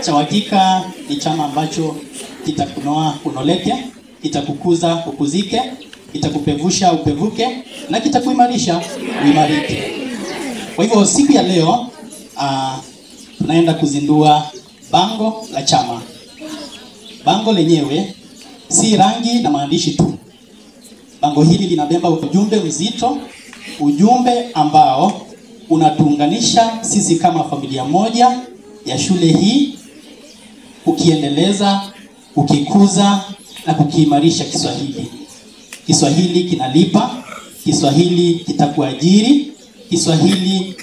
CHAWAKIKA ni chama ambacho kitakunoa unoleke, kitakukuza ukuzike, kitakupevusha upevuke, na kitakuimarisha uimarike. Kwa hivyo siku ya leo tunaenda kuzindua bango la chama. Bango lenyewe si rangi na maandishi tu. Bango hili linabeba ujumbe mzito, ujumbe ambao unatuunganisha sisi kama familia moja ya shule hii, ukiendeleza, ukikuza na kukiimarisha Kiswahili. Kiswahili kinalipa, Kiswahili kitakuajiri, Kiswahili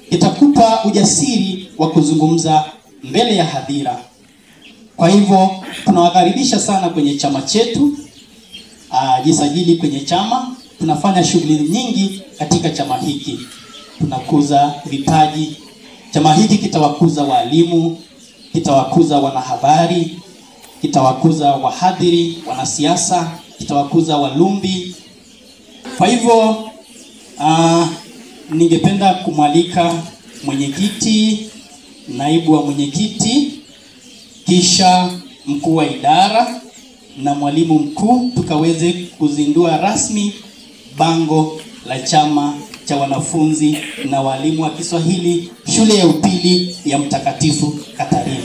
kitakupa ujasiri wa kuzungumza mbele ya hadhira. Kwa hivyo tunawakaribisha sana kwenye chama chetu. Jisajili kwenye chama. Tunafanya shughuli nyingi katika chama hiki. Tunakuza vipaji. Chama hiki kitawakuza walimu, kitawakuza wanahabari, kitawakuza wahadhiri, wanasiasa, kitawakuza walumbi. Kwa hivyo ningependa kumwalika mwenyekiti, naibu wa mwenyekiti, kisha mkuu wa idara na mwalimu mkuu, tukaweze kuzindua rasmi bango la chama cha wanafunzi na walimu wa Kiswahili shule ya upili ya Mtakatifu Katarina.